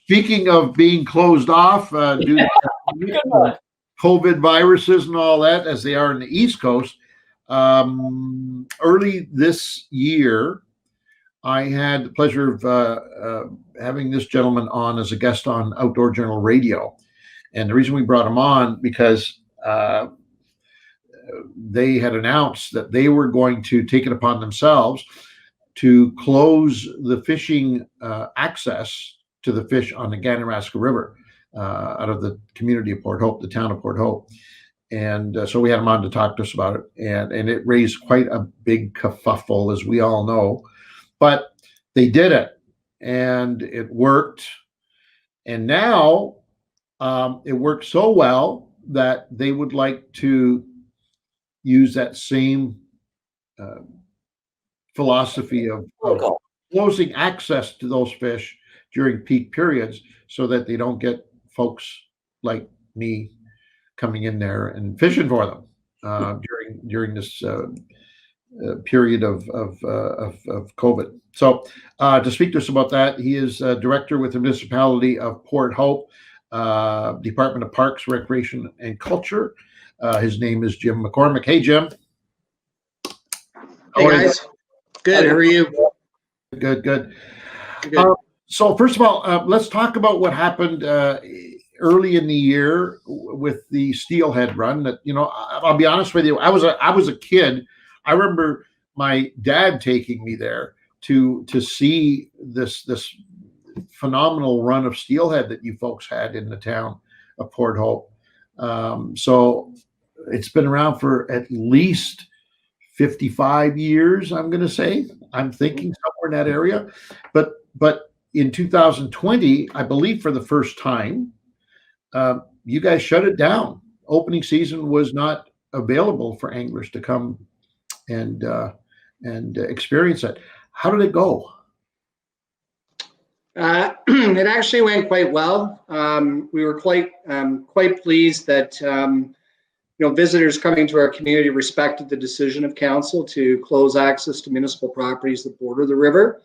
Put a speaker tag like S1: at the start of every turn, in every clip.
S1: speaking of being closed off due to COVID viruses and all that, as they are in the East Coast, early this year, I had the pleasure of having this gentleman on as a guest on Outdoor Journal Radio. And the reason we brought him on, because they had announced that they were going to take it upon themselves to close the fishing access to the fish on the Ganaraska River out of the community of Port Hope, the town of Port Hope. And so we had him on to talk to us about it. And it raised quite a big kerfuffle, as we all know. But they did it, and it worked. And now it worked so well that they would like to use that same philosophy of closing access to those fish during peak periods, so that they don't get folks like me coming in there and fishing for them during this period of COVID. So to speak to us about that, he is director with the Municipality of Port Hope, Department of Parks, Recreation, and Culture. His name is Jim McCormack. Hey, Jim.
S2: Hey, guys. Good. How are you?
S1: Good. So first of all, let's talk about what happened early in the year with the steelhead run. That, you know, I'll be honest with you, I was a kid. I remember my dad taking me there to see this phenomenal run of steelhead that you folks had in the town of Port Hope. So it's been around for at least 55 years, I'm going to say. I'm thinking somewhere in that area. But in 2020, I believe for the first time, you guys shut it down. Opening season was not available for anglers to come and experience it. How did it go?
S2: It actually went quite well. We were quite pleased that visitors coming to our community respected the decision of council to close access to municipal properties that border the river.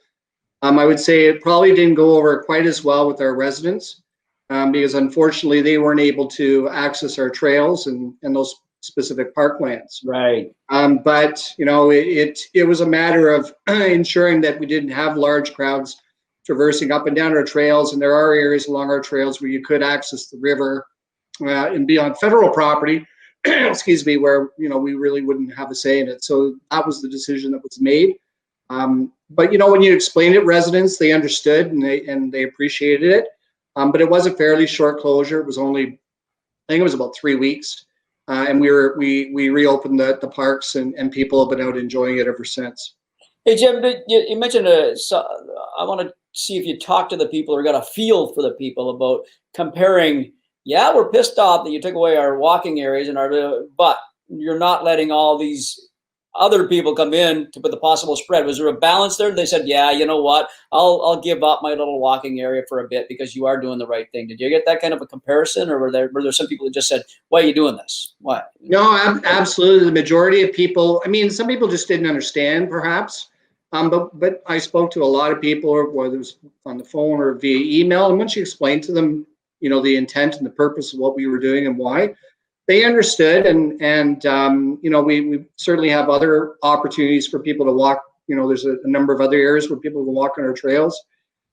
S2: I would say it probably didn't go over quite as well with our residents because unfortunately they weren't able to access our trails and those specific parklands.
S3: Right.
S2: But it was a matter of ensuring that we didn't have large crowds traversing up and down our trails, and there are areas along our trails where you could access the river and be on federal property, excuse me, where we really wouldn't have a say in it. So that was the decision that was made. But when you explained it, residents, they understood and they appreciated it. But it was a fairly short closure. It was only, I think it was about 3 weeks. And we reopened the parks, and people have been out enjoying it ever since.
S3: Hey, Jim, you mentioned I want to see if you talk to the people or got a feel for the people about comparing. Yeah, we're pissed off that you took away our walking areas but you're not letting all these other people come in to put the possible spread. Was there a balance there? They said, yeah, you know what? I'll give up my little walking area for a bit because you are doing the right thing. Did you get that kind of a comparison, or were there some people that just said, why are you doing this? Why?
S2: No, absolutely. The majority of people, some people just didn't understand perhaps. But I spoke to a lot of people, whether it was on the phone or via email. And once you explained to them, the intent and the purpose of what we were doing and why, they understood. And we certainly have other opportunities for people to walk. There's a number of other areas where people can walk on our trails.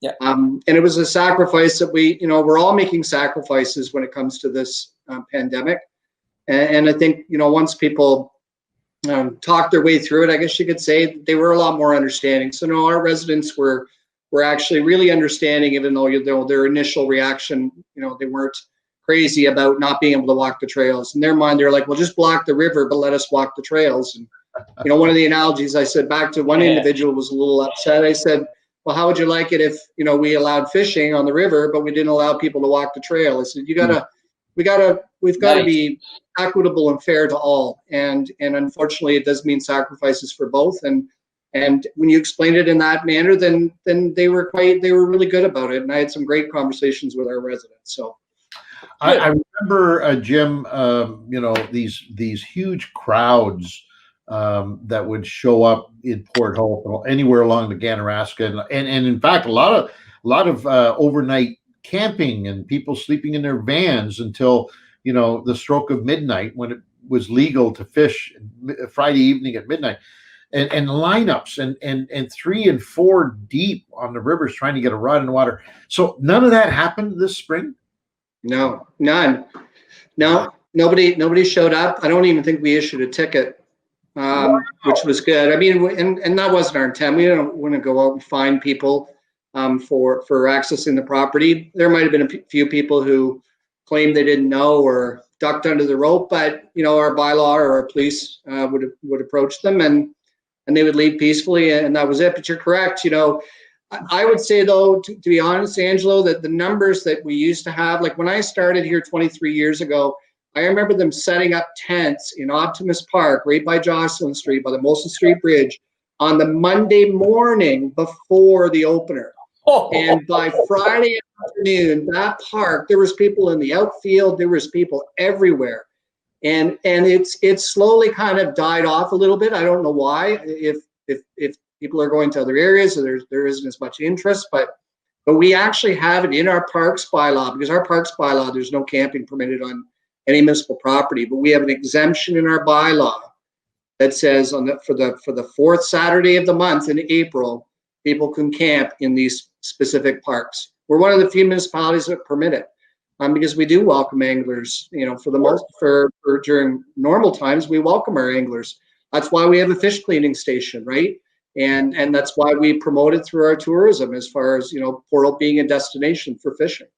S3: Yeah.
S2: And it was a sacrifice that we're all making sacrifices when it comes to this pandemic. And I think, once people talked their way through it, I guess you could say they were a lot more understanding. So no, our residents were actually really understanding, even though their initial reaction, they weren't crazy about not being able to walk the trails. In their mind, they're like, well, just block the river, but let us walk the trails. And one of the analogies I said back to one individual was a little upset. I said, well, how would you like it if we allowed fishing on the river, but we didn't allow people to walk the trail? I said, we've got to be equitable and fair to all, and unfortunately it does mean sacrifices for both, and when you explained it in that manner, then they were really good about it, and I had some great conversations with our residents. So
S1: I remember Jim, these huge crowds that would show up in Port Hope, anywhere along the Ganaraska, and in fact a lot of overnight camping and people sleeping in their vans until, the stroke of midnight, when it was legal to fish Friday evening at midnight, and lineups and 3 and 4 deep on the rivers trying to get a rod in the water. So none of that happened this spring?
S2: No, none. No, nobody showed up. I don't even think we issued a ticket, which was good. I mean, and that wasn't our intent. We don't want to go out and find people for accessing the property. There might have been a few people who claimed they didn't know or ducked under the rope, but our bylaw or our police would approach them and they would leave peacefully, and that was it. But you're correct. I would say, though, to be honest, Angelo, that the numbers that we used to have, like when I started here 23 years ago, I remember them setting up tents in Optimus Park, right by Jocelyn Street, by the Molson Street Bridge, on the Monday morning before the opener. And by Friday afternoon, that park, there was people in the outfield, there was people everywhere. And it's slowly kind of died off a little bit. I don't know why. If people are going to other areas, so there isn't as much interest, but we actually have it in our parks bylaw, because our parks bylaw, there's no camping permitted on any municipal property, but we have an exemption in our bylaw that says for the 4th Saturday of the month in April, people can camp in these specific parks. We're one of the few municipalities that permit it, because we do welcome anglers. For during normal times, we welcome our anglers. That's why we have a fish cleaning station, right? And that's why we promote it through our tourism, as far as Port Hope being a destination for fishing.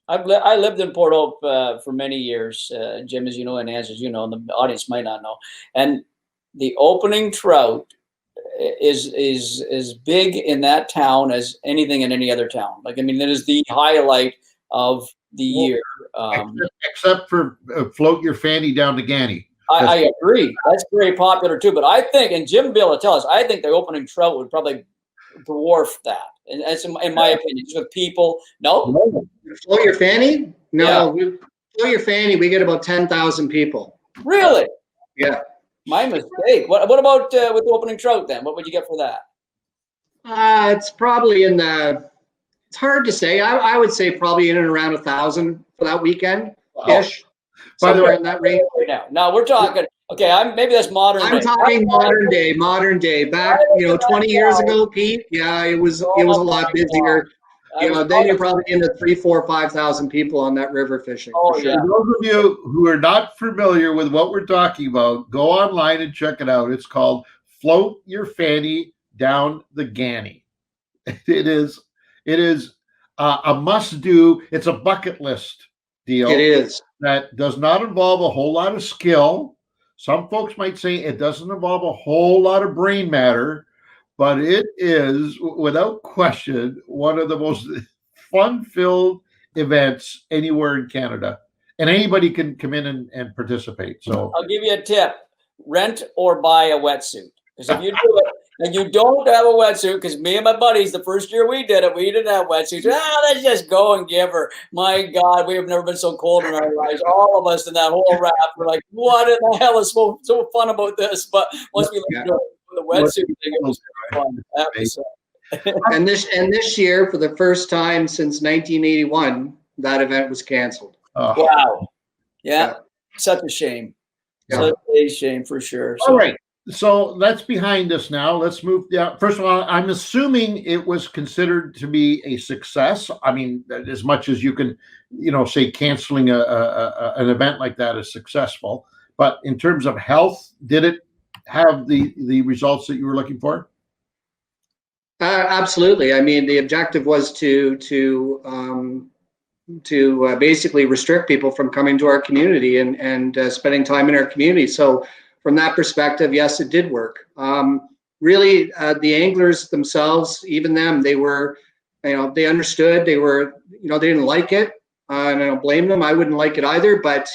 S3: I lived in Port Hope for many years, Jim, as you know, and as you know, and the audience might not know. And the opening trout is big in that town as anything in any other town. Like, I mean, that is the highlight of the year.
S1: Except for float your fanny down to Ganny.
S3: I agree. That's very popular too. But I think, and Jim Bill will tell us, I think the opening trout would probably dwarf that. And that's in my opinion. Just with people, no.
S2: Float your fanny? No,
S3: Yeah.
S2: Float your fanny. We get about 10,000 people.
S3: Really?
S2: Yeah.
S3: My mistake. What about with the opening trout then? What would you get for that?
S2: It's probably in the. It's hard to say. I would say probably in and around 1,000 for that weekend ish.
S1: By the way,
S2: in that range.
S3: Now we're talking. Okay, maybe that's modern.
S2: I'm talking modern day. Back 20 years ago, Pete. Yeah, it was a lot busier. Then you're probably in the 3,000, 4,000, 5,000 people on that river fishing.
S3: Oh,
S2: for sure.
S3: yeah.
S1: For those of you who are not familiar with what we're talking about, go online and check it out. It's called Float Your Fanny Down the Ganny. It is a must-do. It's a bucket list deal.
S2: It is.
S1: That does not involve a whole lot of skill. Some folks might say it doesn't involve a whole lot of brain matter, but it is, without question, one of the most fun-filled events anywhere in Canada. And anybody can come in and participate. So
S3: I'll give you a tip. Rent or buy a wetsuit. Because if you do it and you don't have a wetsuit, because me and my buddies, the first year we did it, we didn't have wetsuits. Let's just go and give her. My God, we have never been so cold in our lives. All of us in that whole raft were like, what in the hell is so fun about this? But once we learned the wetsuit thing, it was fun.
S2: And this year, for the first time since 1981, that event was canceled.
S3: Wow. Yeah. Such a shame.
S2: Yeah.
S3: Such a shame for sure.
S1: All right. So that's behind us now. Let's move down. First of all, I'm assuming it was considered to be a success. I mean, as much as you can, say canceling an event like that is successful. But in terms of health, did it have the results that you were looking for?
S2: Absolutely. I mean, the objective was to basically restrict people from coming to our community and spending time in our community. So from that perspective, yes, it did work. Really, the anglers themselves, even them, they were, they understood. They were, they didn't like it, and I don't blame them. I wouldn't like it either, but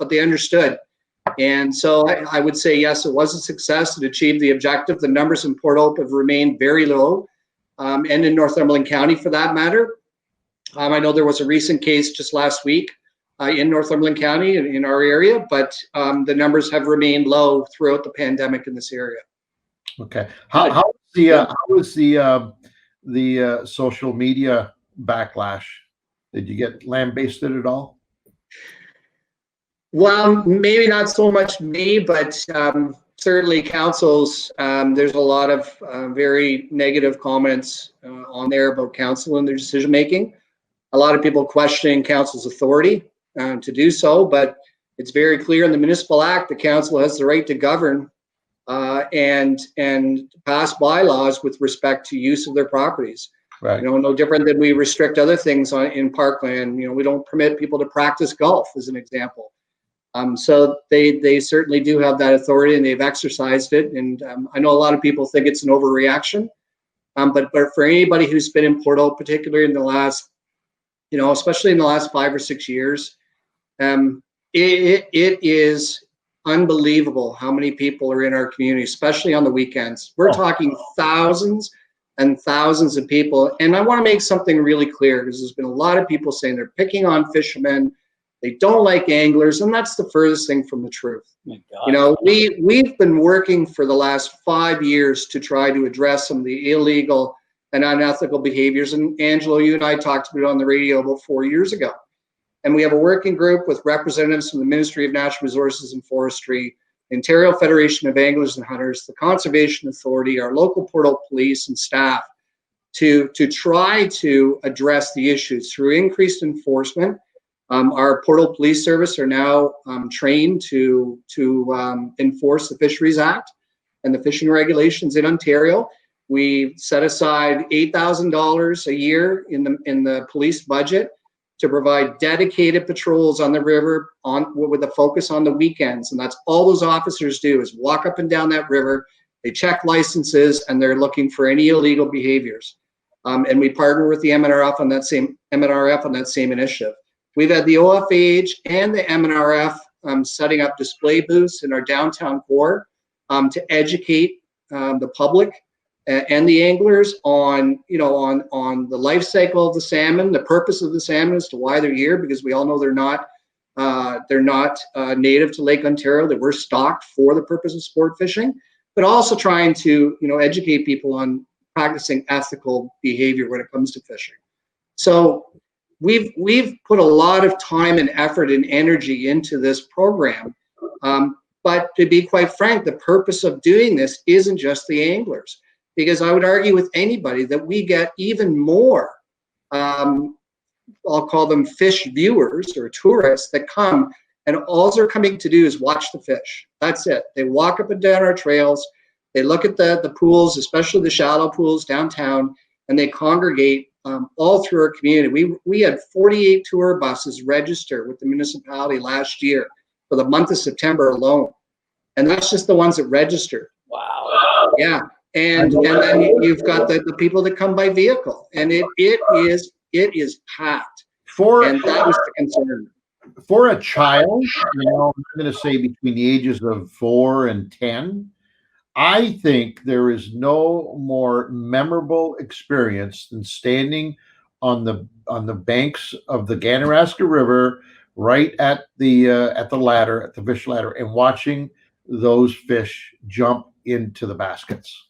S2: they understood. And so I would say, yes, it was a success. It achieved the objective. The numbers in Port Hope have remained very low, and in Northumberland County for that matter. I know there was a recent case just last week in Northumberland County in our area, but the numbers have remained low throughout the pandemic in this area.
S1: Okay. How was the social media backlash? Did you get lambasted at all?
S2: Well, maybe not so much me, but certainly councils. There's a lot of very negative comments on there about council and their decision making. A lot of people questioning council's authority to do so, but it's very clear in the Municipal Act the council has the right to govern and pass bylaws with respect to use of their properties.
S1: Right.
S2: You know, no different than we restrict other things in parkland. You know, we don't permit people to practice golf, as an example. So they certainly do have that authority, and they've exercised it. And I know a lot of people think it's an overreaction, but for anybody who's been in Port Hope, particularly in the last, you know, especially in the last 5 or 6 years, it is unbelievable how many people are in our community, especially on the weekends. We're talking thousands and thousands of people. And I want to make something really clear, because there's been a lot of people saying they're picking on fishermen. They don't like anglers, and that's the furthest thing from the truth. You know, we've been working for the last 5 years to try to address some of the illegal and unethical behaviors. And Angelo, you and I talked about it on the radio about 4 years ago. And we have a working group with representatives from the Ministry of Natural Resources and Forestry, the Ontario Federation of Anglers and Hunters, the Conservation Authority, our local Port Hope police and staff to try to address the issues through increased enforcement. Our Port Hope Police Service are now trained to enforce the Fisheries Act and the fishing regulations in Ontario. We set aside $8,000 a year in the police budget to provide dedicated patrols on the river with a focus on the weekends. And that's all those officers do, is walk up and down that river. They check licenses, and they're looking for any illegal behaviors. And we partner with the MNRF on that same initiative. We've had the OFAH and the MNRF setting up display booths in our downtown core to educate the public and the anglers on the life cycle of the salmon, the purpose of the salmon as to why they're here, because we all know they're not native to Lake Ontario. They were stocked for the purpose of sport fishing, but also trying to educate people on practicing ethical behavior when it comes to fishing. So we've put a lot of time and effort and energy into this program. But to be quite frank, the purpose of doing this isn't just the anglers, because I would argue with anybody that we get even more, I'll call them fish viewers or tourists, that come, and all they're coming to do is watch the fish. That's it. They walk up and down our trails, they look at the pools, especially the shallow pools downtown, and they congregate all through our community. We had 48 tour buses register with the municipality last year for the month of September alone. And that's just the ones that registered.
S3: Wow.
S2: Yeah. And then you've got the people that come by vehicle, and it is packed. And that was the concern.
S1: For a child, I'm going to say between the ages of 4 and 10, I think there is no more memorable experience than standing on the banks of the Ganaraska River, right at the ladder, at the fish ladder, and watching those fish jump into the baskets.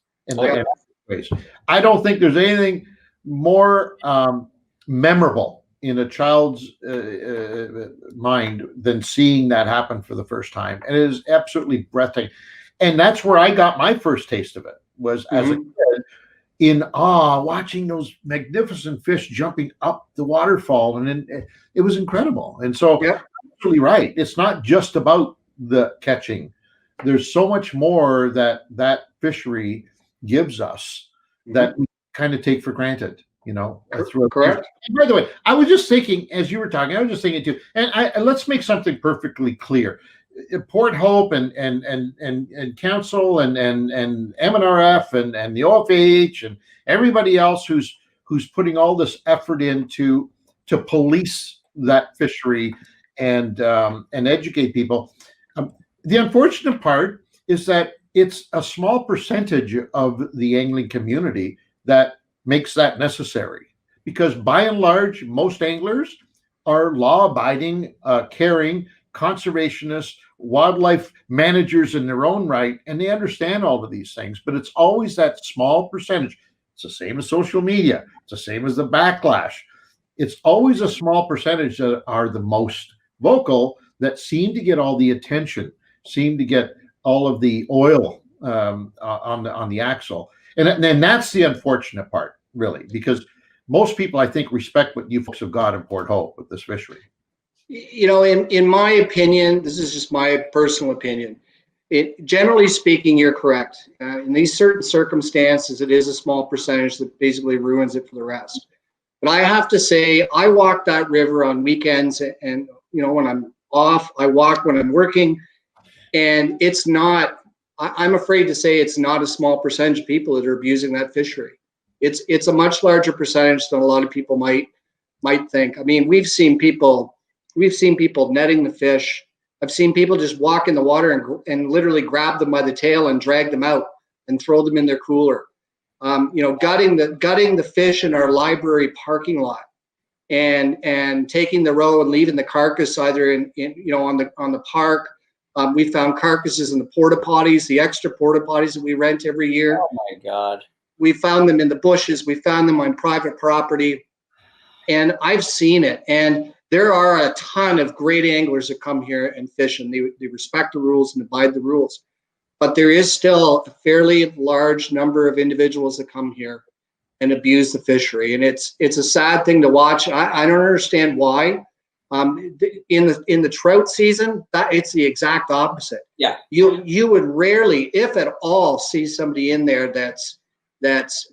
S1: I don't think there's anything more memorable in a child's mind than seeing that happen for the first time. And it is absolutely breathtaking. And that's where I got my first taste of it, was as a kid, in awe, watching those magnificent fish jumping up the waterfall. And it was incredible. And so you're absolutely right. It's not just about the catching. There's so much more that fishery gives us that we kind of take for granted,
S2: Correct.
S1: And by the way, I was just thinking, as you were talking, I was just thinking too, and let's make something perfectly clear. Port Hope and council and MNRF and the OFAH and everybody else who's putting all this effort into to police that fishery and educate people. The unfortunate part is that it's a small percentage of the angling community that makes that necessary, because by and large, most anglers are law-abiding, caring, conservationists, wildlife managers in their own right, and they understand all of these things. But it's always that small percentage. It's the same as social media. It's the same as the backlash. it's always a small percentage that are the most vocal that seem to get all the attention, seem to get all of the oil on the axle. And then that's the unfortunate part, really, because most people, I think, respect what you folks have got in Port Hope with this fishery.
S2: You know, in my opinion, this is just my personal opinion. Generally speaking, you're correct. In these certain circumstances, it is a small percentage that basically ruins it for the rest. But I have to say, I walk that river on weekends, and you know, when I'm off, I walk when I'm working, and it's not. I'm afraid to say it's not a small percentage of people that are abusing that fishery. It's a much larger percentage than a lot of people might think. I mean, we've seen people netting the fish. I've seen people just walk in the water and literally grab them by the tail and drag them out and throw them in their cooler. You know, gutting the fish in our library parking lot and taking the roe and leaving the carcass either in you know, on the park. We found carcasses in the porta potties, the extra porta potties that we rent every year.
S3: Oh my God.
S2: We found them in the bushes. We found them on private property, and I've seen it. And there are a ton of great anglers that come here and fish, and they respect the rules and abide the rules. But there is still a fairly large number of individuals that come here and abuse the fishery, and it's a sad thing to watch. I don't understand why. In the trout season, that it's the exact opposite.
S3: Yeah.
S2: You would rarely, if at all, see somebody in there that's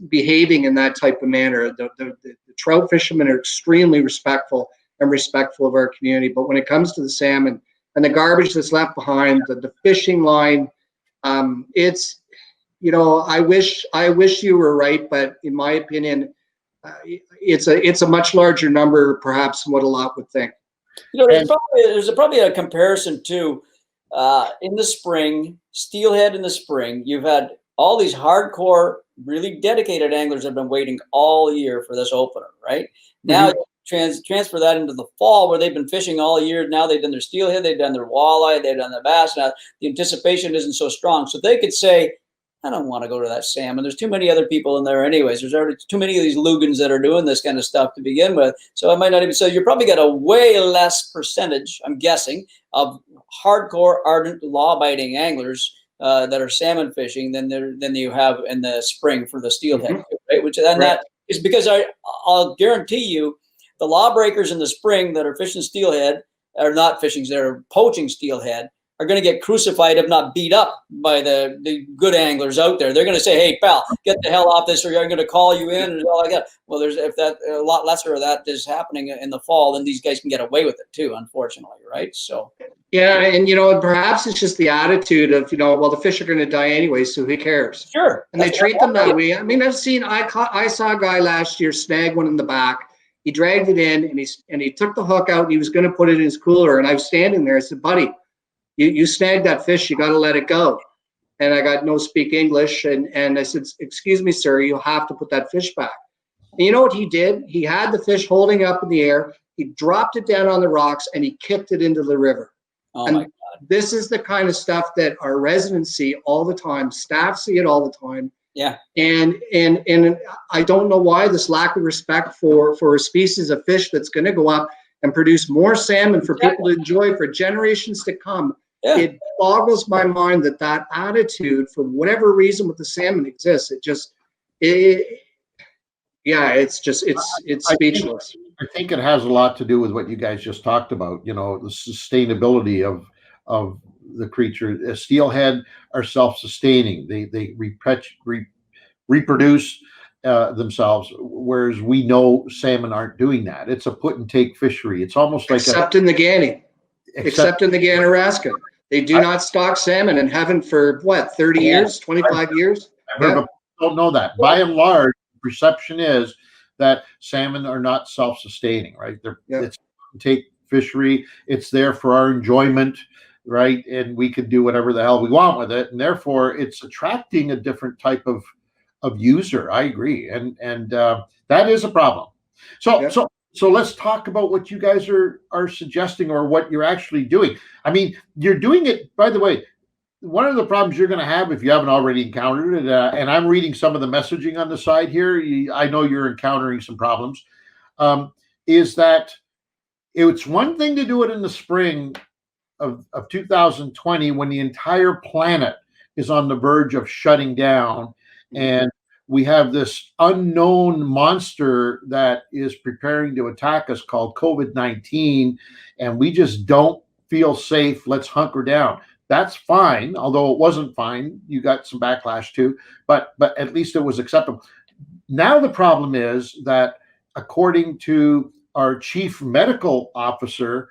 S2: behaving in that type of manner. The trout fishermen are extremely respectful of our community, but when it comes to the salmon and the garbage that's left behind, the fishing line, it's, you know, I wish you were right, but in my opinion, it's a much larger number perhaps than what a lot would think.
S3: You know, there's probably a comparison too. In the spring, steelhead in the spring, you've had all these hardcore, really dedicated anglers have been waiting all year for this opener, right? Now transfer that into the fall where they've been fishing all year. Now they've done their steelhead, they've done their walleye, they've done their bass. Now the anticipation isn't so strong. So they could say, I don't want to go to that salmon. There's too many other people in there anyways. There's already too many of these Lugans that are doing this kind of stuff to begin with. So I might not even, so you're probably got a way less percentage, I'm guessing, of hardcore, ardent, law-abiding anglers that are salmon fishing than you have in the spring for the steelhead, right? Which then that is because I'll guarantee you the lawbreakers in the spring that are fishing steelhead are not fishing, they're poaching steelhead, are going to get crucified, if not beat up, by the good anglers out there. They're going to say, "Hey, pal, get the hell off this, or I'm going to call you in," and all like that. Well, if that a lot lesser of that is happening in the fall, then these guys can get away with it too, unfortunately, right? So. Yeah,
S2: and you know, perhaps it's just the attitude of, you know, well, the fish are going to die anyway, so who cares?
S3: Sure.
S2: And they treat them that way. I mean, I saw a guy last year snag one in the back. He dragged it in, and he took the hook out, and he was going to put it in his cooler. And I was standing there. I said, "Buddy, you snagged that fish. You got to let it go." And I got no speak English, and I said, "Excuse me, sir, you'll have to put that fish back." And you know what he did? He had the fish holding up in the air. He dropped it down on the rocks, and he kicked it into the river.
S3: Oh
S2: and
S3: my God.
S2: This is the kind of stuff that our residents see all the time. Staff see it all the time.
S3: Yeah.
S2: And I don't know why this lack of respect for a species of fish that's going to go up and produce more salmon for people to enjoy for generations to come. Yeah. It boggles my mind that attitude, for whatever reason, with the salmon exists. It's speechless.
S1: I think it has a lot to do with what you guys just talked about. You know, the sustainability of the creature. Steelhead are self-sustaining. They reproduce themselves, whereas we know salmon aren't doing that. It's a put and take fishery. It's almost like
S2: except in the Ganaraska. They do not stock salmon and haven't for what, 30 years, 25 years?
S1: Don't know that. By and large, the perception is that salmon are not self-sustaining, right? It's take fishery. It's there for our enjoyment, right? And we can do whatever the hell we want with it, and therefore it's attracting a different type of user. I agree, and that is a problem. So let's talk about what you guys are suggesting, or what you're actually doing. I mean, you're doing it, by the way. One of the problems you're going to have, if you haven't already encountered it, and I'm reading some of the messaging on the side here, I know you're encountering some problems. is that it's one thing to do it in the spring of 2020 when the entire planet is on the verge of shutting down, and we have this unknown monster that is preparing to attack us called COVID-19, and we just don't feel safe. Let's hunker down. That's fine, although it wasn't fine. You got some backlash too, but at least it was acceptable. Now the problem is that, according to our chief medical officer,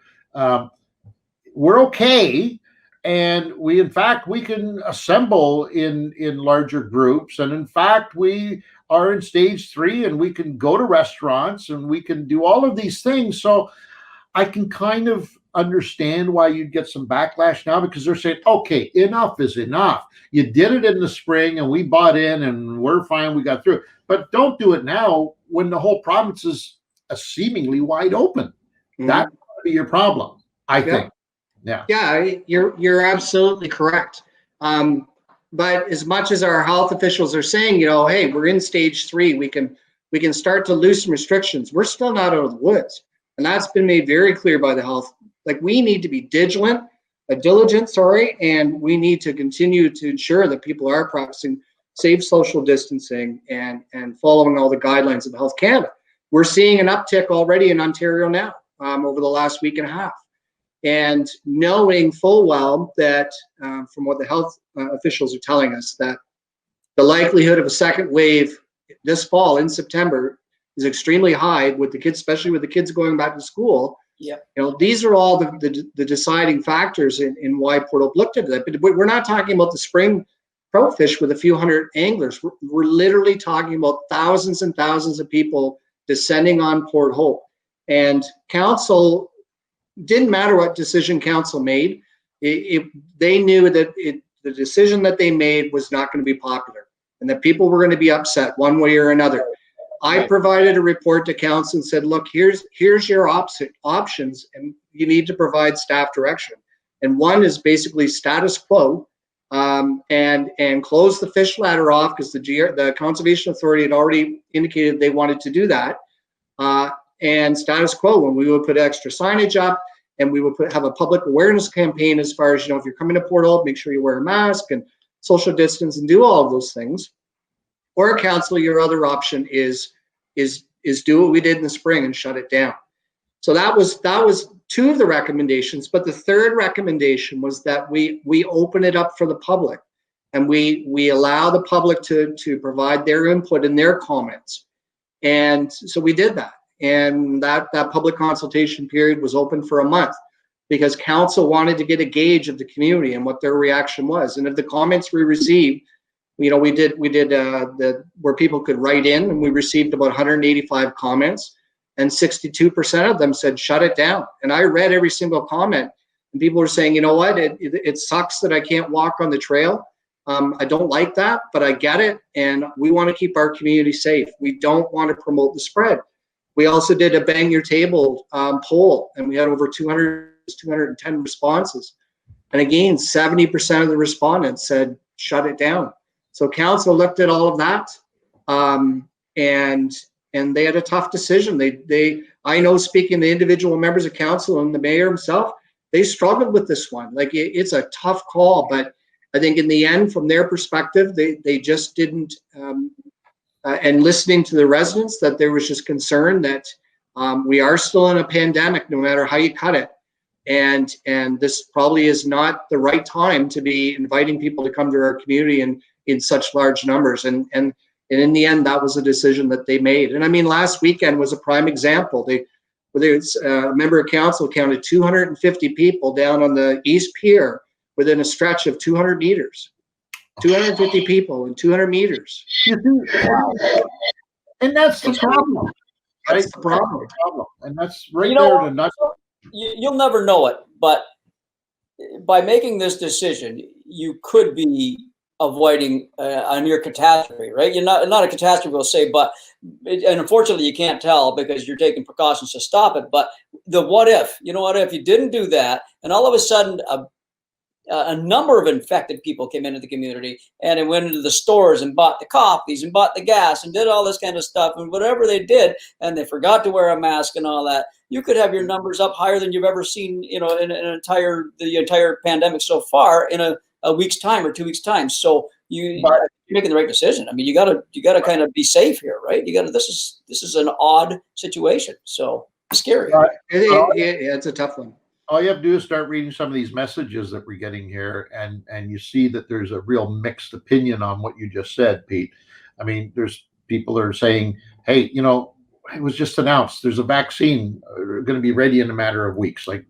S1: we're okay, and in fact we can assemble in larger groups, and in fact we are in stage 3, and we can go to restaurants, and we can do all of these things. So I can kind of understand why you'd get some backlash now, because they're saying, okay, enough is enough. You did it in the spring and we bought in and we're fine, we got through it. But don't do it now when the whole province is seemingly wide open. That would be your problem, I think.
S2: Yeah, you're absolutely correct. But as much as our health officials are saying, hey, we're in stage 3, we can start to loosen restrictions, we're still not out of the woods. And that's been made very clear by the health. Like, we need to be diligent, and we need to continue to ensure that people are practicing safe social distancing and following all the guidelines of Health Canada. We're seeing an uptick already in Ontario now, over the last week and a half. And knowing full well that, from what the health officials are telling us, that the likelihood of a second wave this fall in September is extremely high with the kids, especially with the kids going back to school.
S3: Yeah.
S2: These are all the deciding factors in why Port Hope looked at that. But we're not talking about the spring trout fish with a few hundred anglers. We're literally talking about thousands and thousands of people descending on Port Hope. And council, didn't matter what decision council made, they knew that the decision that they made was not going to be popular, and that people were going to be upset one way or another. I provided a report to council and said, look, here's your options, and you need to provide staff direction. And one is basically status quo, and close the fish ladder off, because the Conservation Authority had already indicated they wanted to do that. And status quo, when we would put extra signage up, and we would have a public awareness campaign as far as, if you're coming to Port Hope, make sure you wear a mask and social distance and do all of those things. Or council, your other option is do what we did in the spring and shut it down. So that was 2 of the recommendations. But the third recommendation was that we open it up for the public, and we allow the public to provide their input and their comments. And so we did that. And that public consultation period was open for a month, because council wanted to get a gauge of the community and what their reaction was. And of the comments we received, we did where people could write in, and we received about 185 comments, and 62% of them said shut it down. And I read every single comment, and people were saying, you know what, it sucks that I can't walk on the trail. I don't like that, but I get it, and we want to keep our community safe. We don't want to promote the spread. We also did a bang your table poll, and we had over 210 responses. And again, 70% of the respondents said shut it down. So council looked at all of that, and they had a tough decision. I know, speaking to individual members of council and the mayor himself, they struggled with this one. Like, it's a tough call, but I think in the end, from their perspective, they just didn't. And listening to the residents, that there was just concern that we are still in a pandemic, no matter how you cut it. And this probably is not the right time to be inviting people to come to our community in such large numbers. And in the end, that was a decision that they made. And I mean, last weekend was a prime example. A member of council counted 250 people down on the East Pier within a stretch of 200 meters. 250 people in 200 meters.
S1: And that's the problem.
S2: That's the problem.
S1: And that's right there to nuts.
S3: You'll never know it, but by making this decision, you could be avoiding a near catastrophe, right? You're not a catastrophe, we'll say, but and unfortunately you can't tell because you're taking precautions to stop it. But the what if, what if you didn't do that, and all of a sudden a number of infected people came into the community, and it went into the stores and bought the coffees and bought the gas and did all this kind of stuff, and whatever they did, and they forgot to wear a mask and all that, you could have your numbers up higher than you've ever seen, in the entire pandemic so far in a week's time or 2 weeks time. So you're making the right decision. I mean, you gotta kind of be safe here, right? This is an odd situation, so it's scary.
S2: It's a tough one.
S1: All you have to do is start reading some of these messages that we're getting here, and you see that there's a real mixed opinion on what you just said, Pete. I mean, there's people that are saying, hey, it was just announced there's a vaccine going to be ready in a matter of weeks. Like,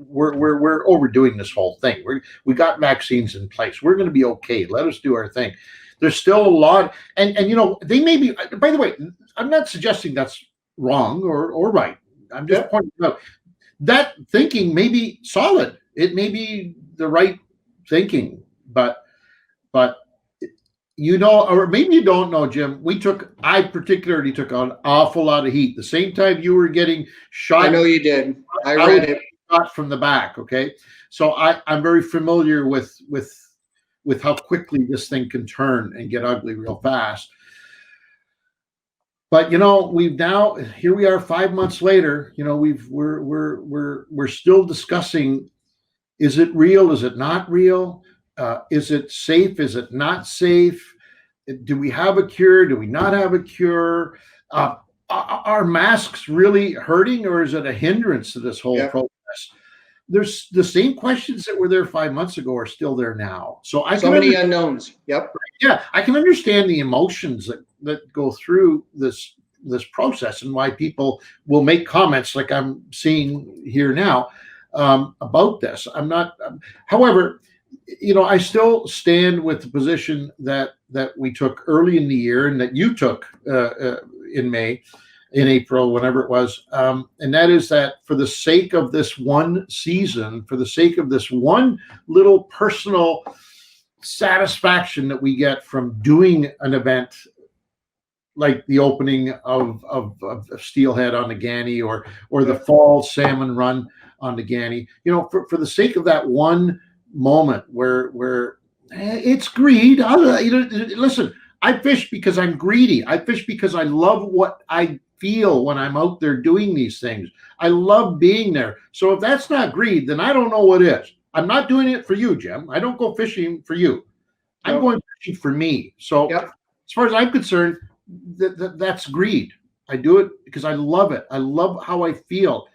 S1: we're overdoing this whole thing. We got vaccines in place. We're going to be okay. Let us do our thing. There's still a lot, and they may be. By the way, I'm not suggesting that's wrong or right. I'm just pointing out that thinking may be solid. It may be the right thinking, but or maybe you don't know, Jim. I particularly took an awful lot of heat. The same time you were getting shot.
S2: I know you did. I read it.
S1: Shot from the back. Okay, so I'm very familiar with how quickly this thing can turn and get ugly real fast. But here we are 5 months later. We're still discussing: is it real? Is it not real? Is it safe? Is it not safe? Do we have a cure? Do we not have a cure? Are masks really hurting, or is it a hindrance to this whole process? There's the same questions that were there 5 months ago are still there now. So
S2: many unknowns. Yep.
S1: Yeah, I can understand the emotions that go through this process, and why people will make comments like I'm seeing here now about this. I'm not. However, I still stand with the position that we took early in the year, and that you took in April, whenever it was, and that is that for the sake of this one season, for the sake of this one little personal satisfaction that we get from doing an event like the opening of Steelhead on the Ganney, or the fall salmon run on the Ganney, for the sake of that one moment where it's greed. Listen, I fish because I'm greedy. I fish because I love what I feel when I'm out there doing these things. I love being there. So if that's not greed, then I don't know what is. I'm not doing it for you, Jim. I don't go fishing for you. I'm going fishing for me. So as far as I'm concerned, that's greed. I do it because I love it. I love how I feel.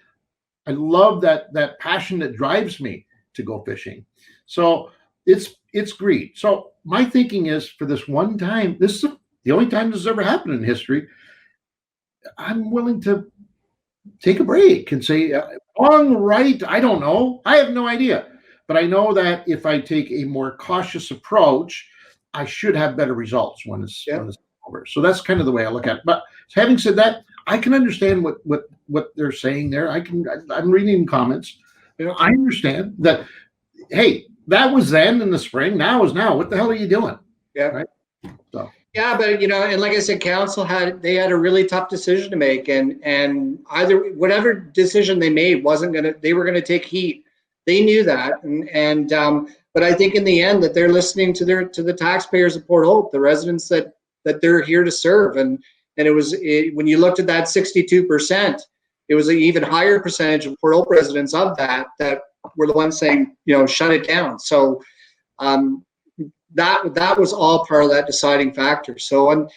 S1: I love that passion that drives me to go fishing. So it's greed. So my thinking is, for this one time, this is the only time this has ever happened in history, I'm willing to take a break and say, wrong, right, I don't know. I have no idea. But I know that if I take a more cautious approach, I should have better results when it's over. So that's kind of the way I look at it. But having said that, I can understand what they're saying there. I'm reading comments. I understand that, hey, that was then in the spring, now is now. What the hell are you doing?
S2: Yeah.
S1: Right. So.
S2: Yeah, but and like I said, council had a really tough decision to make, and either whatever decision they made they were gonna take heat. They knew that, and but I think in the end that they're listening to the taxpayers of Port Hope, the residents that they're here to serve, and when you looked at that 62%, it was an even higher percentage of Port Hope residents of that were the ones saying, shut it down. So that was all part of that deciding factor. So, and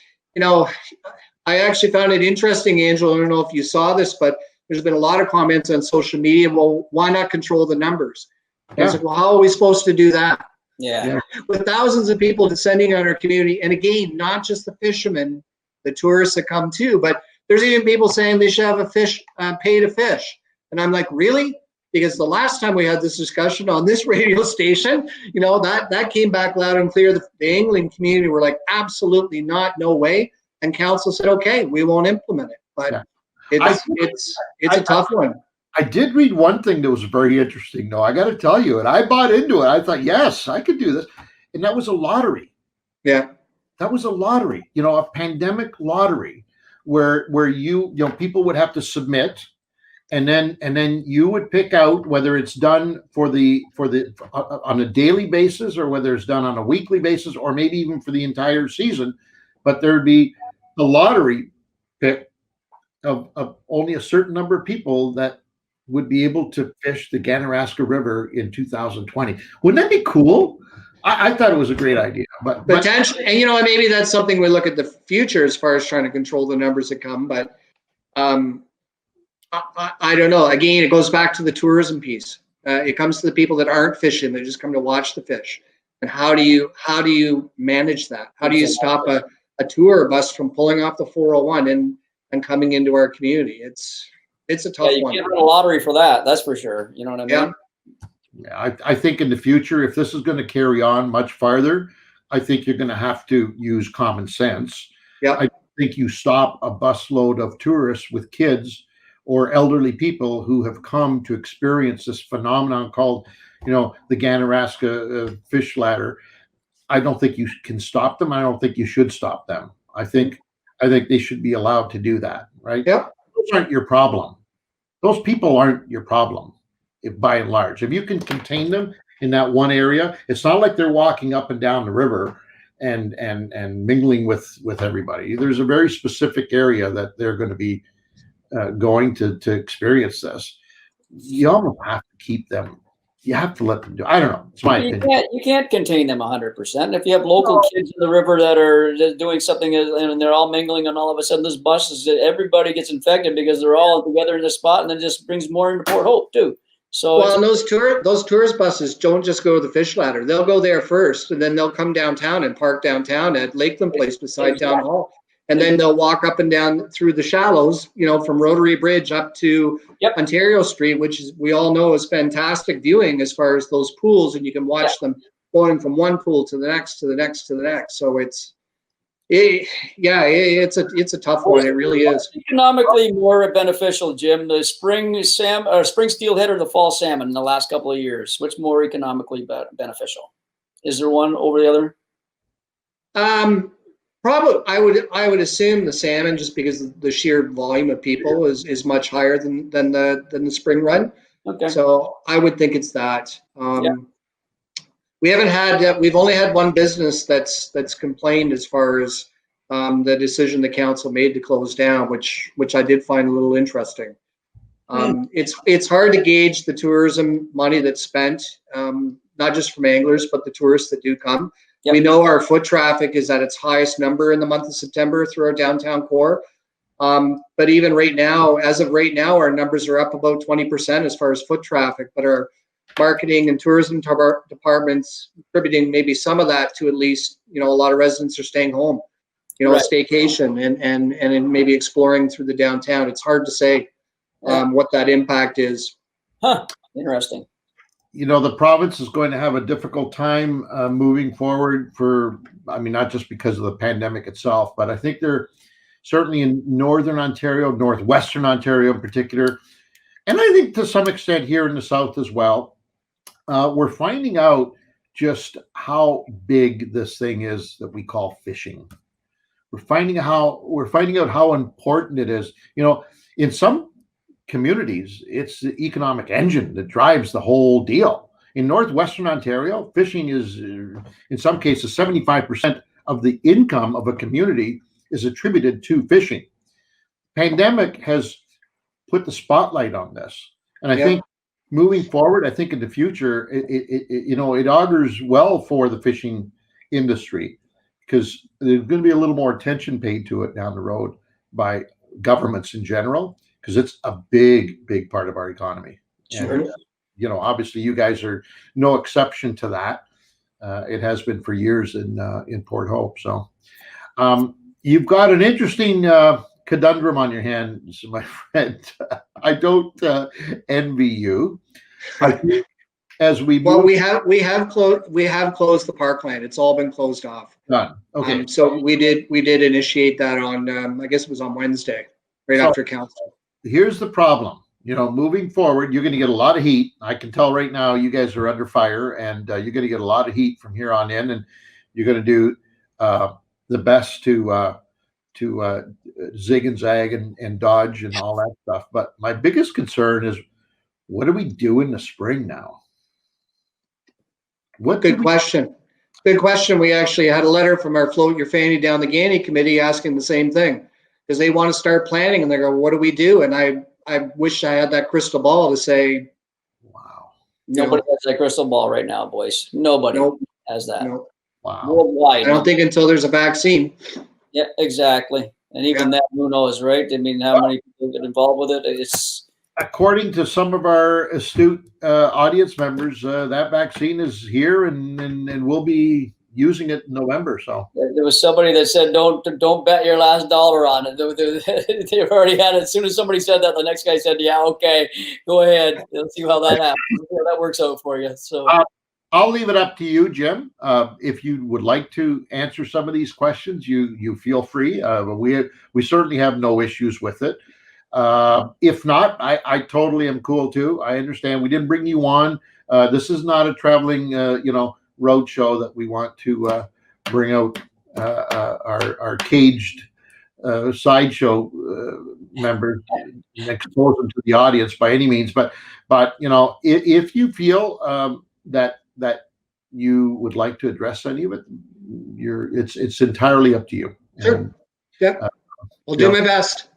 S2: I actually found it interesting, Angelo. I don't know if you saw this, but there's been a lot of comments on social media. Well, why not control the numbers? And I said, well, how are we supposed to do that?
S3: Yeah.
S2: With thousands of people descending on our community, and again, not just the fishermen, the tourists that come too, but there's even people saying they should have a fish pay to fish. And I'm like, really? Because the last time we had this discussion on this radio station, that came back loud and clear. The angling community were like, absolutely not, no way. And council said, okay, we won't implement it. But it's a tough one.
S1: I did read one thing that was very interesting, though. I got to tell you, and I bought into it. I thought, yes, I could do this. And that was a lottery.
S2: Yeah.
S1: That was a lottery, a pandemic lottery where people would have to submit. and then you would pick out whether it's done for the on a daily basis, or whether it's done on a weekly basis, or maybe even for the entire season. But there'd be a lottery pick of only a certain number of people that would be able to fish the Ganaraska River in 2020. Wouldn't that be cool? I thought it was a great idea, but
S2: potentially, and maybe that's something we look at the future as far as trying to control the numbers that come. But I don't know. Again, it goes back to the tourism piece. It comes to the people that aren't fishing; they just come to watch the fish. And how do you manage that? How do you stop a tour bus from pulling off the 401 and coming into our community? It's a tough one.
S3: You can't run a lottery for that. That's for sure. You know what I mean?
S1: Yeah, I think in the future, if this is going to carry on much farther, I think you're going to have to use common sense.
S2: Yeah.
S1: I think you stop a busload of tourists with kids or elderly people who have come to experience this phenomenon called, the Ganaraska fish ladder. I don't think you can stop them. I don't think you should stop them. I think they should be allowed to do that, right?
S2: Yeah.
S1: Those aren't your problem. Those people aren't your problem. By and large, if you can contain them in that one area, it's not like they're walking up and down the river and mingling with everybody. There's a very specific area that they're going to be going to experience this. You almost have to keep them. You have to let them do. I don't know. It's my opinion.
S3: You can't contain them 100%. If you have local kids in the river that are just doing something and they're all mingling, and all of a sudden this bus is, everybody gets infected because they're all together in the spot, and then just brings more into Port Hope too. So
S2: and those tourist buses don't just go to the fish ladder. They'll go there first, and then they'll come downtown and park downtown at Lakeland Place beside Town Hall. And then they'll walk up and down through the shallows, from Rotary Bridge up to Ontario Street, which we all know is fantastic viewing as far as those pools, and you can watch them going from one pool to the next, to the next, to the next. So it's a tough one. It really is.
S3: Economically more beneficial, Jim, the spring steelhead or the fall salmon in the last couple of years? Which more economically beneficial? Is there one over the other?
S2: Probably, I would assume the salmon, just because the sheer volume of people is much higher than the spring run.
S3: Okay.
S2: So I would think it's that. We've only had one business that's complained as far as the decision the council made to close down, which I did find a little interesting. It's hard to gauge the tourism money that's spent, not just from anglers, but the tourists that do come. Yep. We know our foot traffic is at its highest number in the month of September through our downtown core. But even right now, as of right now, our numbers are up about 20% as far as foot traffic, but our marketing and tourism departments contributing maybe some of that to, at least, a lot of residents are staying home,
S3: right.
S2: Staycation and maybe exploring through the downtown. It's hard to say what that impact is.
S3: Huh. Interesting.
S1: The province is going to have a difficult time moving forward not just because of the pandemic itself, but I think they're certainly in Northern Ontario, Northwestern Ontario in particular, and I think to some extent here in the South as well. We're finding out just how big this thing is that we call fishing. We're finding out how important it is. In some communities, it's the economic engine that drives the whole deal. In Northwestern Ontario, fishing is, in some cases, 75% of the income of a community is attributed to fishing. Pandemic has put the spotlight on this, and I think moving forward, I think in the future, it augurs well for the fishing industry, because there's going to be a little more attention paid to it down the road by governments in general, because it's a big part of our economy.
S3: Sure.
S1: And, obviously you guys are no exception to that. It has been for years in Port Hope. So you've got an interesting conundrum on your hands, my friend. I don't envy you. I think as we move,
S2: we have closed the parkland. It's all been closed off.
S1: Done. Okay.
S2: So we did initiate that on I guess it was on Wednesday, after council.
S1: Here's the problem. Moving forward, you're going to get a lot of heat. I can tell right now you guys are under fire, and you're going to get a lot of heat from here on in, and you're going to do the best to zig and zag and dodge and all that stuff. But my biggest concern is, what do we do in the spring now?
S2: Good question. Good question. We actually had a letter from our Float Your Fanny Down the Ganny committee asking the same thing, because they want to start planning and they go, what do we do? And I wish I had that crystal ball to say,
S1: wow.
S3: Nobody has that crystal ball right now, boys. Nobody has that.
S2: Nope.
S1: Wow.
S3: Worldwide.
S2: I don't think until there's a vaccine.
S3: Yeah, exactly. And even that, who knows, right? I mean, how many people get involved with it? It's
S1: according to some of our astute audience members, that vaccine is here and we'll be using it in November. So
S3: there was somebody that said, "Don't bet your last dollar on it." They've already had it. As soon as somebody said that, the next guy said, "Yeah, okay, go ahead. Let's see how that happens. How that works out for you." So
S1: I'll leave it up to you, Jim. If you would like to answer some of these questions, you feel free. We certainly have no issues with it. If not, I totally am cool too. I understand we didn't bring you on. This is not a traveling, road show that we want to bring out our caged sideshow members and expose them to the audience by any means. But if you feel that you would like to address any of it, it's entirely up to you.
S2: Sure.
S1: And,
S2: I'll do my best.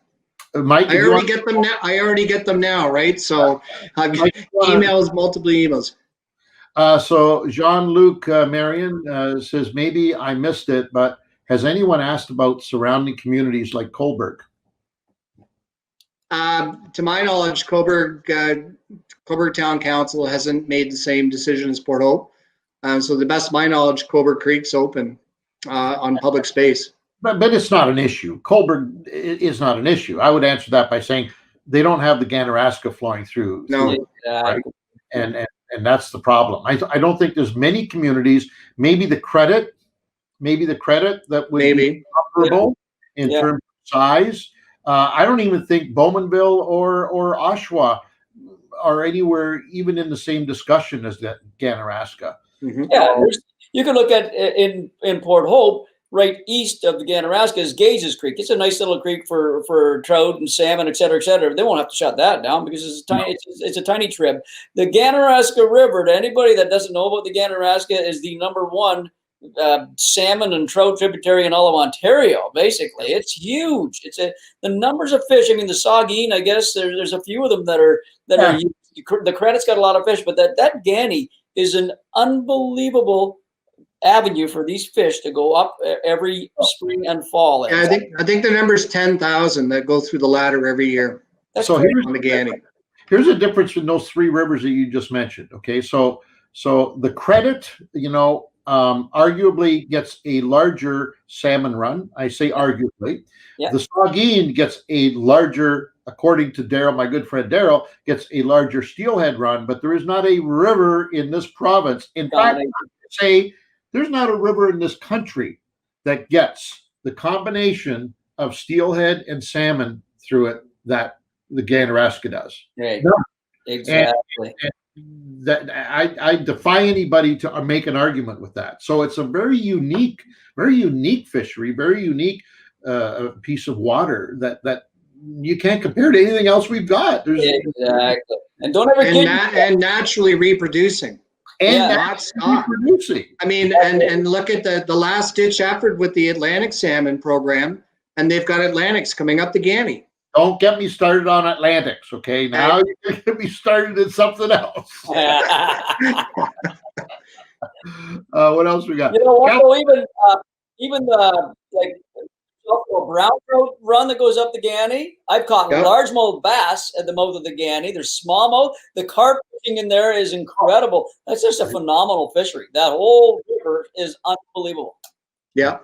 S1: Mike,
S2: I already get them now. I already get them now, right? So I've emails, multiple emails.
S1: So Jean-Luc Marion says, maybe I missed it, but has anyone asked about surrounding communities like Cobourg?
S2: To my knowledge, Cobourg Town Council hasn't made the same decision as Port Hope. So the best of my knowledge, Cobourg Creek's open on public space.
S1: But it's not an issue. Cobourg is not an issue. I would answer that by saying they don't have the Ganaraska flowing through.
S2: No.
S1: Right? And that's the problem. I don't think there's many communities. Maybe the credit that would be comparable in terms of size. I don't even think Bowmanville or Oshawa are anywhere even in the same discussion as that Ganaraska.
S2: Mm-hmm.
S3: Yeah, you can look at in Port Hope. Right east of the Ganaraska is Gages Creek. It's a nice little creek for trout and salmon, et cetera, et cetera. They won't have to shut that down because it's a tiny trib. The Ganaraska River, to anybody that doesn't know about the Ganaraska, is the #1 salmon and trout tributary in all of Ontario. Basically, it's huge. The numbers of fish. I mean, the Saugeen, I guess there's a few of them that are huge. The credit's got a lot of fish, but that Ganny is an unbelievable avenue for these fish to go up every spring and fall.
S2: Yeah, I think the number is 10,000 that go through the ladder every year.
S3: That's
S1: so
S2: on the Ganny.
S1: Here's the difference in those three rivers that you just mentioned. Okay, so the credit, arguably gets a larger salmon run. I say arguably. Yeah. The Saugeen gets a larger, according to Daryl, my good friend Daryl, gets a larger steelhead run, but there is not a river in this province. In fact, I would say there's not a river in this country that gets the combination of steelhead and salmon through it that the Ganaraska does.
S3: Right. No. Exactly.
S1: And that I defy anybody to make an argument with that. So it's a very unique fishery, very unique piece of water that you can't compare to anything else we've got.
S3: Exactly. And don't ever
S2: and naturally reproducing.
S1: And that's reproducing.
S2: I mean, and look at the last ditch effort with the Atlantic salmon program, and they've got Atlantics coming up the Ganny.
S1: Don't get me started on Atlantics, okay? Now you're going to get me started in something else. What else we got?
S3: You know what? Even the brown trout run that goes up the Ganny. I've caught largemouth bass at the mouth of the Ganny. There's smallmouth. The carp fishing in there is incredible. That's just a phenomenal fishery. That whole river is unbelievable.
S2: Yeah.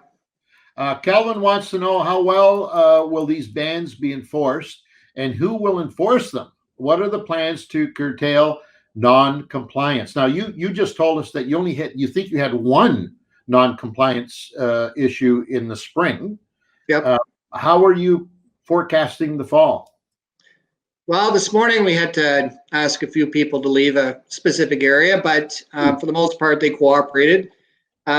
S1: Calvin wants to know how well will these bans be enforced, and who will enforce them? What are the plans to curtail non-compliance? Now, you just told us that you think you had one non-compliance issue in the spring.
S2: Yep.
S1: How are you forecasting the fall?
S2: Well, this morning we had to ask a few people to leave a specific area, but for the most part, they cooperated.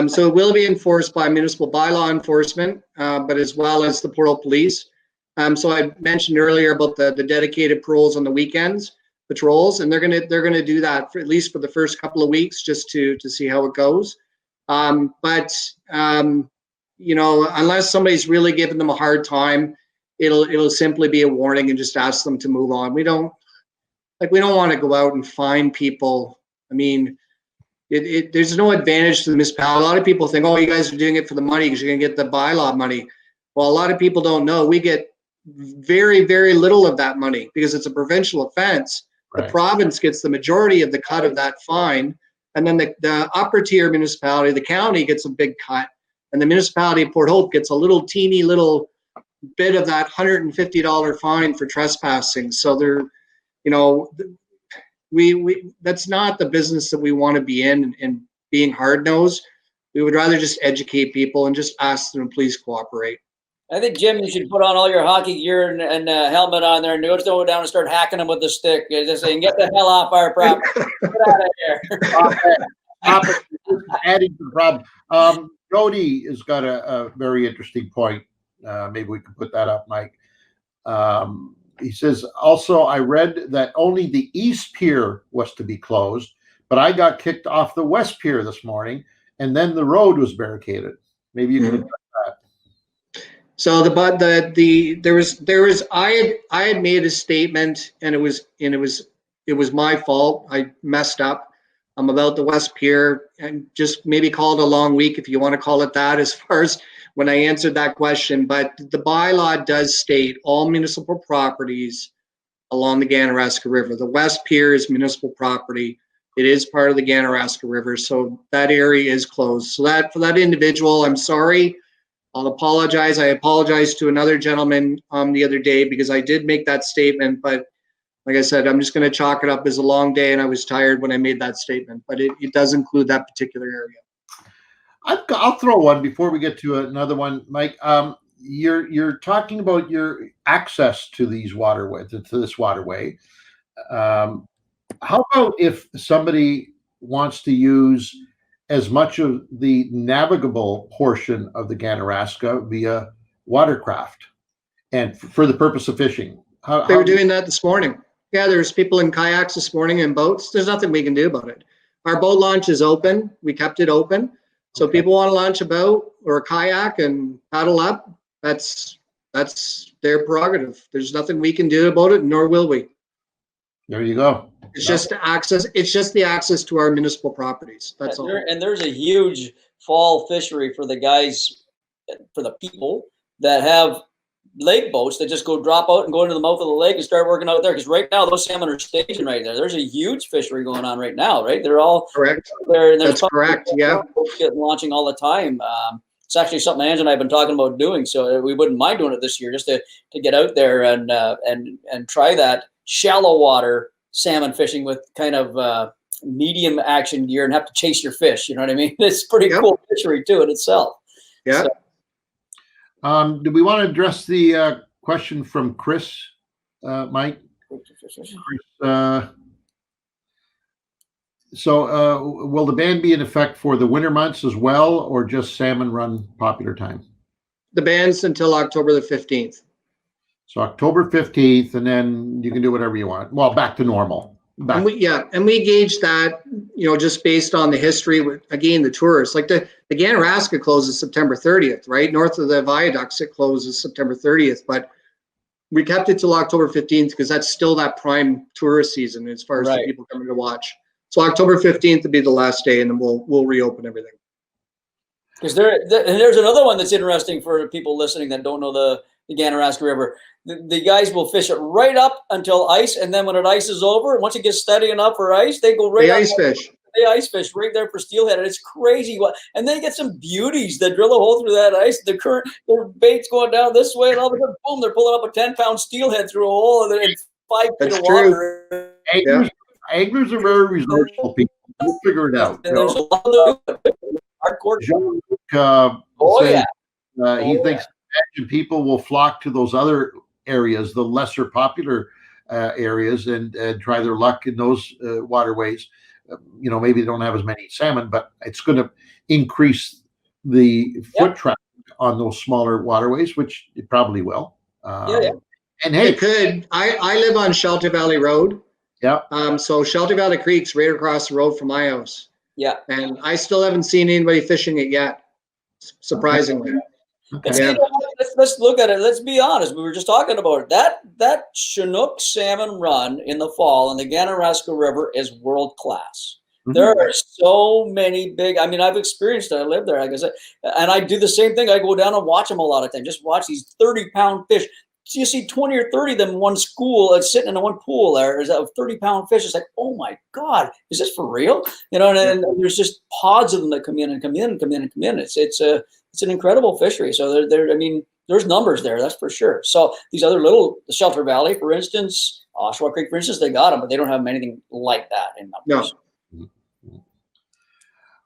S2: So it will be enforced by municipal bylaw enforcement, but as well as the Port Hope Police. So I mentioned earlier about the dedicated patrols on the weekends, and they're gonna do that for at least for the first couple of weeks, just to see how it goes. But you know, unless somebody's really giving them a hard time, it'll simply be a warning and just ask them to move on. We don't want to go out and fine people. I mean, there's no advantage to the municipality. A lot of people think, oh, you guys are doing it for the money because you're gonna get the bylaw money. Well, a lot of people don't know we get very, very little of that money because it's a provincial offense.
S1: Right.
S2: The province gets the majority of the cut of that fine, and then the upper tier municipality, the county, gets a big cut, and the municipality of Port Hope gets a little teeny little bit of that $150 fine for trespassing. So they're, you know, we that's not the business that we want to be in, and being hard nosed. We would rather just educate people and just ask them to please cooperate.
S3: I think, Jim, you should put on all your hockey gear and helmet on there and just go down and start hacking them with the stick. You're just saying, get the hell off our property. Get out of here.
S1: Adding to the problem. Jody has got a very interesting point. Maybe we can put that up, Mike. He says, also, I read that only the East Pier was to be closed, but I got kicked off the West Pier this morning, and then the road was barricaded. Maybe you can address that.
S2: So I had made a statement, and it was my fault. I messed up. I'm about the West Pier, and just maybe call it a long week if you want to call it that, as far as when I answered that question. But the bylaw does state all municipal properties along the Ganaraska River. The West Pier is municipal property. It is part of the Ganaraska River, so that area is closed. So that for that individual, I'm sorry. I'll apologize. I apologized to another gentleman the other day because I did make that statement, but like I said, I'm just going to chalk it up as a long day, and I was tired when I made that statement. But it does include that particular area.
S1: I'll throw one before we get to another one, Mike. You're talking about your access to these waterways, to this waterway. How about if somebody wants to use as much of the navigable portion of the Ganaraska via watercraft and for the purpose of fishing?
S2: They were doing that this morning. Yeah, there's people in kayaks this morning and boats. There's nothing we can do about it. Our boat launch is open. We kept it open. So okay. People want to launch a boat or a kayak and paddle up. That's their prerogative. There's nothing we can do about it, nor will we.
S1: There you go.
S2: It's just access. It's just the access to our municipal properties. That's all.
S3: And there's a huge fall fishery for the guys, for the people that have lake boats that just go drop out and go into the mouth of the lake and start working out there. Because right now those salmon are staging right there. There's a huge fishery going on right now, right? They're all
S2: correct.
S3: There, and
S2: that's correct. Yeah,
S3: launching all the time. It's actually something Angelo and I have been talking about doing. So we wouldn't mind doing it this year, just to get out there and try that shallow water salmon fishing with kind of medium action gear and have to chase your fish. You know what I mean? It's pretty cool fishery too in itself.
S2: Yeah.
S3: So,
S2: do we want to address the question from Chris, Mike? So will the ban be in effect for the winter months as well, or just salmon run popular time? The ban's until October the 15th. So October 15th, and then you can do whatever you want. Well, back to normal. And we gauge that, just based on the history with, again, the tourists. Like the Ganaraska closes September 30th, right? North of the viaducts, it closes September 30th. But we kept it till October 15th because that's still that prime tourist season as far as the people coming to watch. So October 15th would be the last day, and then we'll reopen everything. Because
S3: there's another one that's interesting for people listening that don't know the Ganaraska River. The guys will fish it right up until ice, and then when it ices over, once it gets steady enough for ice, they go right. They ice fish. They ice fish right there for steelhead, and it's crazy. And they get some beauties that drill a hole through that ice. The current, their bait's going down this way, and all of a sudden, boom! They're pulling up a 10-pound steelhead through a hole, and it's 5 feet of water.
S1: Anglers are very resourceful people. We'll figure it out.
S3: And there's a lot of hardcore.
S1: He thinks people will flock to those other areas, the lesser popular areas, and try their luck in those waterways. Maybe they don't have as many salmon, but it's going to increase the foot traffic on those smaller waterways, which it probably will.
S3: Yeah.
S1: And hey,
S2: It could. I live on Shelter Valley Road.
S1: yeah.
S2: So Shelter Valley Creek's right across the road from my house.
S3: Yeah.
S2: And I still haven't seen anybody fishing it yet, surprisingly.
S3: It's,
S1: Okay.
S3: you know, let's look at it. Let's be honest. We were just talking about it. That Chinook salmon run in the fall in the Ganaraska River is world class.
S1: Mhm.
S3: There are so many big. I mean, I've experienced it. I live there, like I said, and I do the same thing. I go down and watch them a lot of times. Just watch these 30-pound fish. So you see 20 or 30 of them in one school and sitting in one pool there. Is that 30-pound fish? It's like, oh my God, is this for real? You know, and there's just pods of them that come in and come in and come in and come in. It's an incredible fishery. So I mean, there's numbers there, that's for sure. So these other little, the Shelter Valley, for instance, Oshawa Creek, for instance, they got them, but they don't have anything like that in numbers.
S2: No.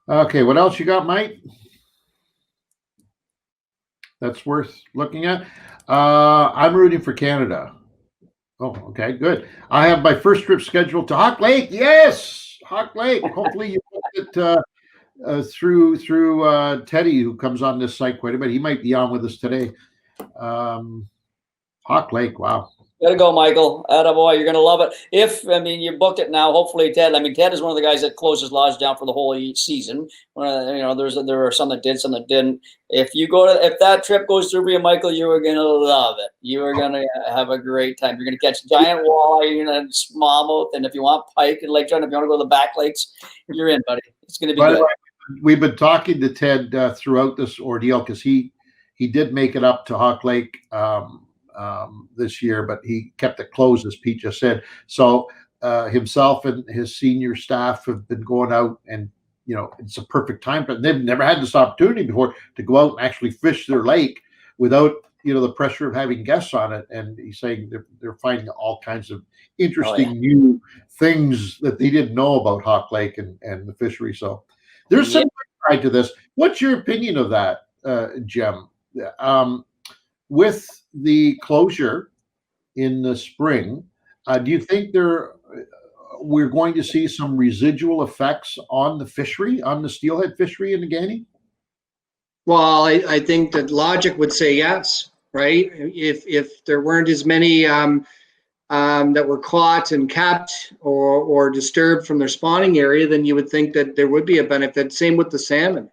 S1: Okay, what else you got, Mike? That's worth looking at. I'm rooting for Canada. Oh, okay, good. I have my first trip scheduled to Hawk Lake. Yes, Hawk Lake. Hopefully you get it through Teddy, who comes on this site quite a bit. He might be on with us today. Hawk Lake. Wow.
S3: Gotta go, Michael. Attaboy, you're gonna love it. You booked it now. Hopefully, Ted. I mean, Ted is one of the guys that closed his lodge down for the whole season. There are some that did, some that didn't. If that trip goes through for you, Michael, you are gonna love it. You are gonna have a great time. You're gonna catch giant walleye, smallmouth, and if you want pike and lake trout, if you want to go to the back lakes, you're in, buddy. It's gonna be good.
S1: We've been talking to Ted throughout this ordeal because he did make it up to Hawk Lake this year, but he kept it closed, as Pete just said. So himself and his senior staff have been going out, and it's a perfect time. But they've never had this opportunity before to go out and actually fish their lake without the pressure of having guests on it. And he's saying they're finding all kinds of interesting new things that they didn't know about Hawk Lake and the fishery. So there's some side to this. What's your opinion of that, Jim? With the closure in the spring, do you think we're going to see some residual effects on the fishery, on the steelhead fishery in the Ganney?
S2: Well, I think that logic would say yes, right? If there weren't as many that were caught and kept or disturbed from their spawning area, then you would think that there would be a benefit. Same with the salmon.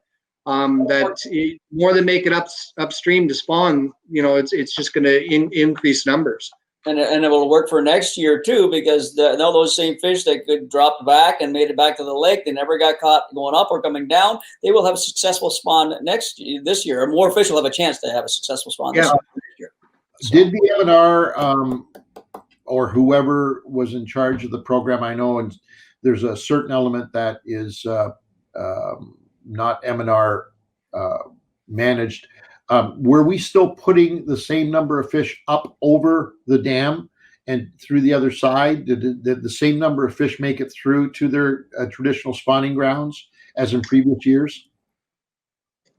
S2: That more than make it upstream to spawn, it's just going to increase numbers.
S3: And it will work for next year too, because all those same fish that could drop back and made it back to the lake, they never got caught going up or coming down. They will have a successful spawn this year. Or more fish will have a chance to have a successful spawn this year. So. Did
S1: the M&R or whoever was in charge of the program? I know, and there's a certain element that is not M&R managed. Were we still putting the same number of fish up over the dam and through the other side? Did the same number of fish make it through to their traditional spawning grounds as in previous years?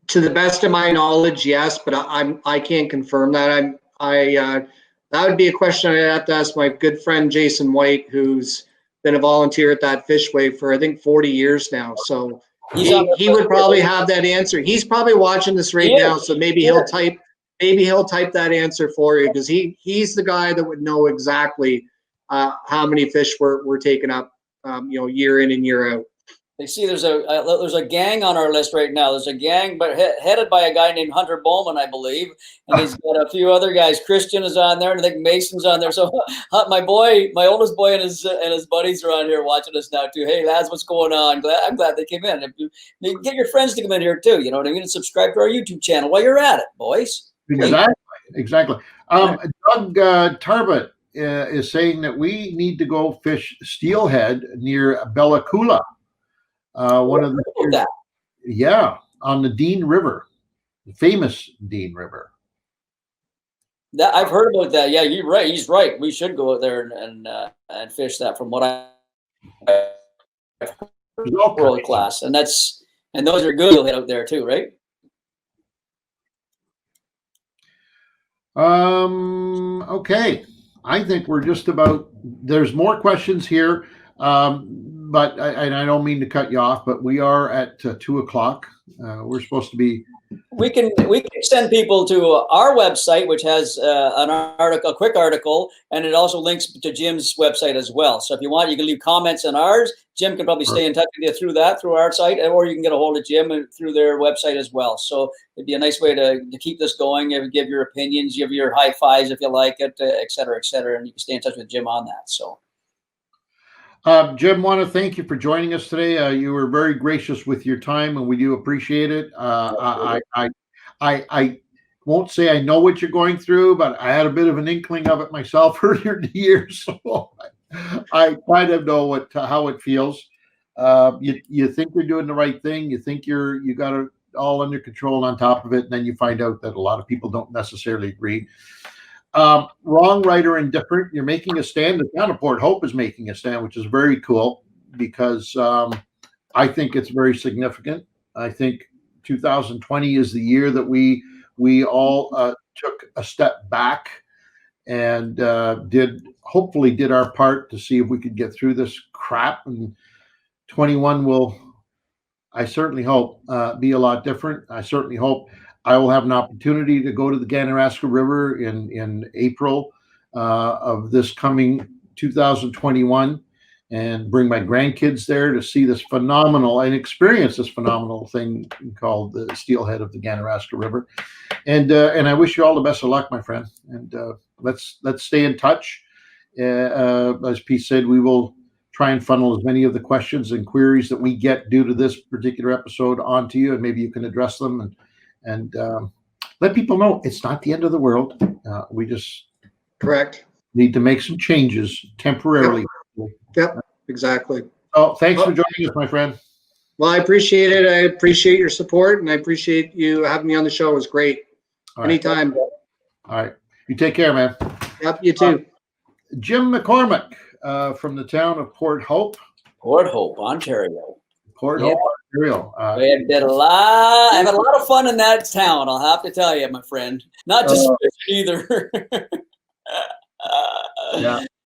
S2: To the best of my knowledge, yes, but I can't confirm that. That would be a question I'd have to ask my good friend Jason White, who's been a volunteer at that fishway for I think 40 years now. So he would probably have that answer. He's probably watching this right now, so maybe he'll type that answer for you, because he's the guy that would know exactly how many fish were taken up, year in and year out.
S3: They see there's a gang on our list right now. There's a gang, but headed by a guy named Hunter Bowman, I believe, and he's got a few other guys. Christian is on there, and I think Mason's on there. So my oldest boy, and his buddies are on here watching us now too. Hey lads, what's going on? I'm glad they came in. If you get your friends to come in here too, you know what I mean, and subscribe to our YouTube channel while you're at it, boys.
S1: Exactly. Doug Tarbot is saying that we need to go fish steelhead near Bella Coola. One of the on the Dean River, the famous Dean River.
S3: That I've heard about that. Yeah, you're right. He's right. We should go out there and fish that. From what I world class, and those are good. You'll hit out there too, right?
S1: Okay. I think we're just about. There's more questions here. But I don't mean to cut you off, but we are at 2:00. We're supposed to be
S3: we can send people to our website, which has an article, a quick article, and it also links to Jim's website as well. So if you want, you can leave comments on ours. Jim can probably stay in touch with you through our site, or you can get a hold of Jim through their website as well. So it'd be a nice way to keep this going. Give your opinions, give your high fives if you like it, et cetera, and you can stay in touch with Jim on that. So.
S1: Jim, want to thank you for joining us today. You were very gracious with your time, and we do appreciate it. I won't say I know what you're going through, but I had a bit of an inkling of it myself earlier in the year, so I kind of know how it feels. You think you're doing the right thing, you think you got it all under control and on top of it, and then you find out that a lot of people don't necessarily agree. Wrong, right, or indifferent, you're making a stand. The town of Port Hope is making a stand, which is very cool because I think it's very significant. I think 2020 is the year that we all took a step back and hopefully did our part to see if we could get through this crap. And 21 will, I certainly hope, be a lot different. I certainly hope I will have an opportunity to go to the Ganaraska River in April of this coming 2021 and bring my grandkids there to see this phenomenal and experience this phenomenal thing called the steelhead of the Ganaraska River. And I wish you all the best of luck, my friend. And let's stay in touch. As Pete said, we will try and funnel as many of the questions and queries that we get due to this particular episode onto you, and maybe you can address them and let people know it's not the end of the world. We just need to make some changes temporarily.
S2: Yep, exactly.
S1: Oh, thanks for joining us, my friend.
S2: Well, I appreciate it. I appreciate your support, and I appreciate you having me on the show. It was great. Anytime.
S1: All right. You take care, man.
S2: Yep, you too.
S1: Jim McCormack from the town of Port Hope.
S3: Port Hope, Ontario.
S1: Port Hope, Ontario.
S3: I had a lot of fun in that town, I'll have to tell you, my friend. Not just fishing either.
S1: Yeah.